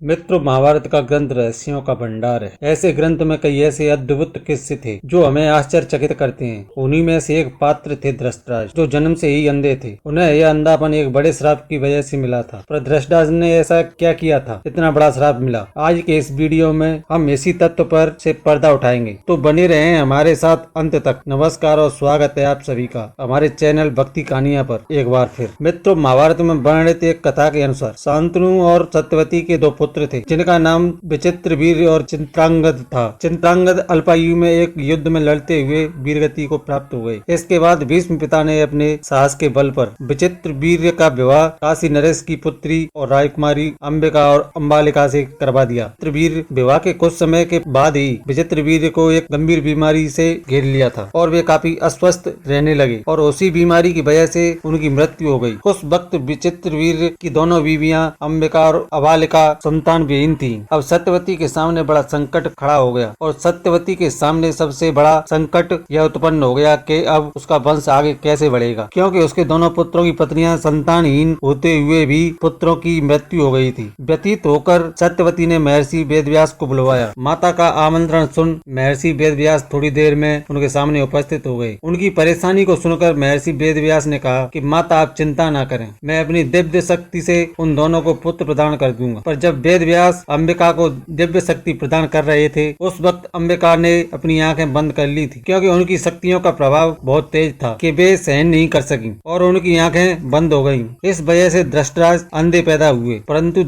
मित्रों, महाभारत का ग्रंथ रहस्यों का भंडार है। ऐसे ग्रंथ में कई ऐसे अद्भुत किस्से थे जो हमें आश्चर्यचकित करते हैं। उन्हीं में से एक पात्र थे धृतराष्ट्र, जो जन्म से ही अंधे थे। उन्हें यह अंधापन एक बड़े श्राप की वजह से मिला था। पर धृतराष्ट्र ने ऐसा क्या किया था, इतना बड़ा श्राप मिला? आज के इस वीडियो में हम इसी तत्व पर से पर्दा उठाएंगे, तो बने रहें हमारे साथ अंत तक। नमस्कार और स्वागत है आप सभी का हमारे चैनल भक्ति कहानियां पर एक बार फिर। मित्रों, महाभारत में वर्णित एक कथा के अनुसार शांतनु और सत्यवती के दो पुत्र थे, जिनका नाम विचित्रवीर्य और चित्रांगद था। चित्रांगद अल्पायु में एक युद्ध में लड़ते हुए वीरगति को प्राप्त हो गए। इसके बाद भीष्म पिता ने अपने साहस के बल पर विचित्रवीर्य का विवाह काशी नरेश की पुत्री और राजकुमारी अंबिका और अंबालिका से करवा दिया। विचित्रवीर्य विवाह के कुछ समय के बाद ही विचित्रवीर्य को एक गंभीर बीमारी से घेर लिया था और वे काफी अस्वस्थ रहने लगे और उसी बीमारी की वजह से उनकी मृत्यु हो गई। उस वक्त विचित्रवीर्य की दोनों बीवियां अंबिका और अबालिका संतान विहीन थी। अब सत्यवती के सामने बड़ा संकट खड़ा हो गया और सत्यवती के सामने सबसे बड़ा संकट यह उत्पन्न हो गया कि अब उसका वंश आगे कैसे बढ़ेगा, क्योंकि उसके दोनों पुत्रों की पत्नियां संतानहीन होते हुए भी पुत्रों की मृत्यु हो गई थी। व्यतीत होकर सत्यवती ने महर्षि वेदव्यास को बुलवाया। माता का आमंत्रण सुन महर्षि वेदव्यास थोड़ी देर में उनके सामने उपस्थित हो गए। उनकी परेशानी को सुनकर महर्षि वेदव्यास ने कहा कि माता, आप चिंता न करें, मैं अपनी दिव्य शक्ति से उन दोनों को पुत्र प्रदान कर दूंगा। पर जब वेदव्यास अंबिका को दिव्य शक्ति प्रदान कर रहे थे, उस वक्त अंबिका ने अपनी आंखें बंद कर ली थी, क्योंकि उनकी शक्तियों का प्रभाव बहुत तेज था कि वे सहन नहीं कर सकी और उनकी आंखें बंद हो गईं। इस वजह से धृतराष्ट्र अंधे पैदा हुए। परंतु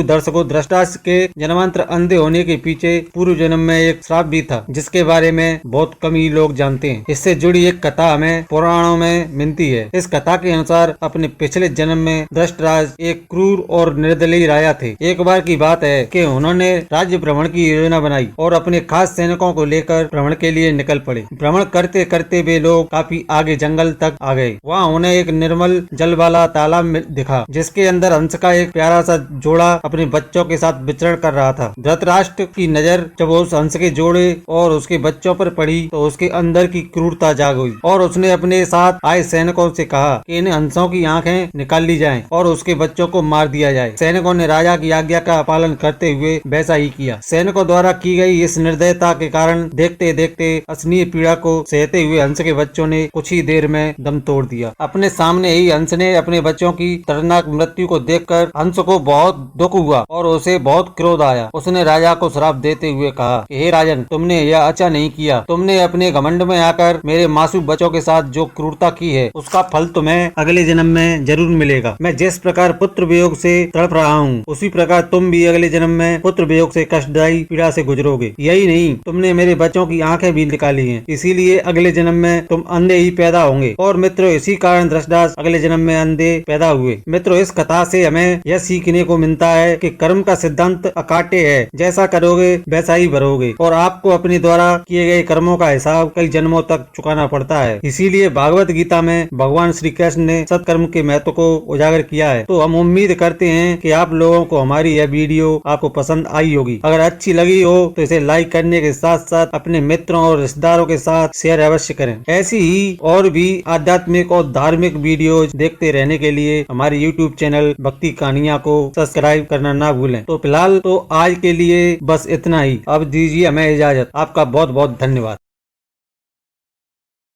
दर्शकों धृतराष्ट्र के जन्मांतर अंधे होने के पीछे पूर्व जन्म में एक श्राप भी था, जिसके बारे में बहुत कम ही लोग जानते हैं। इससे जुड़ी एक कथा हमें पुराणों में मिलती है। इस कथा के अनुसार अपने पिछले जन्म में धृतराष्ट्र एक क्रूर और निर्दयी राजा थे। एक बार की बात है कि उन्होंने राज्य भ्रमण की योजना बनाई और अपने खास सैनिकों को लेकर भ्रमण के लिए निकल पड़े। भ्रमण करते करते वे लोग काफी आगे जंगल तक आ गए। वहाँ उन्हें एक निर्मल जल वाला तालाब दिखा, जिसके अंदर हंस का एक प्यारा सा जोड़ा अपने बच्चों के साथ विचरण कर रहा था। धृतराष्ट्र की नजर जब उस हंस के जोड़े और उसके बच्चों पर पड़ी तो उसके अंदर की क्रूरता जाग गई और उसने अपने साथ आए सैनिकों से कहा कि इन हंसों की आंखें निकाल ली जाएं और उसके बच्चों को मार दिया जाए। सैनिकों ने राजा की आज्ञा का पालन करते हुए वैसा ही किया। सैनिकों द्वारा की गई इस निर्दयता के कारण देखते देखते असनीय पीड़ा को सहते हुए हंस के बच्चों ने कुछ ही देर में दम तोड़ दिया। अपने सामने ही हंस ने अपने बच्चों की दर्दनाक मृत्यु को देखकर हंस को बहुत दुख हुआ और उसे बहुत क्रोध आया। उसने राजा को श्राप देते हुए कहा कि हे राजन, तुमने यह अच्छा नहीं किया। तुमने अपने घमंड में आकर मेरे मासूम बच्चों के साथ जो क्रूरता की है, उसका फल तुम्हें अगले जन्म में जरूर मिलेगा। मैं जिस प्रकार पुत्र वियोग से तड़प रहा हूँ, उसी प्रकार तुम भी अगले जन्म में पुत्र वियोग से कष्टदायी पीड़ा से गुजरोगे। यही नहीं, तुमने मेरे बच्चों की आंखें भी निकाली हैं, इसीलिए अगले जन्म में तुम अंधे ही पैदा होंगे। और मित्रों, इसी कारण धृतराष्ट्र अगले जन्म में अंधे पैदा हुए। मित्रों, इस कथा से हमें यह सीखने को मिलता है कि कर्म का सिद्धांत अकाट्य है। जैसा करोगे वैसा ही भरोगे और आपको अपने द्वारा किए गए कर्मों का हिसाब कई जन्मों तक चुकाना पड़ता है। इसीलिए भागवत गीता में भगवान श्री कृष्ण ने सत्कर्म के महत्व को उजागर किया है। तो हम उम्मीद करते हैं कि आप लोगों को हमारी यह वीडियो आपको पसंद आई होगी। अगर अच्छी लगी हो तो इसे लाइक करने के साथ साथ अपने मित्रों और रिश्तेदारों के साथ शेयर अवश्य करें। ऐसी ही और भी आध्यात्मिक और धार्मिक वीडियो देखते रहने के लिए हमारे YouTube चैनल भक्ति कहानियां को सब्सक्राइब करना ना भूलें। तो फिलहाल तो आज के लिए बस इतना ही। अब दीजिए हमें इजाजत। आपका बहुत बहुत धन्यवाद।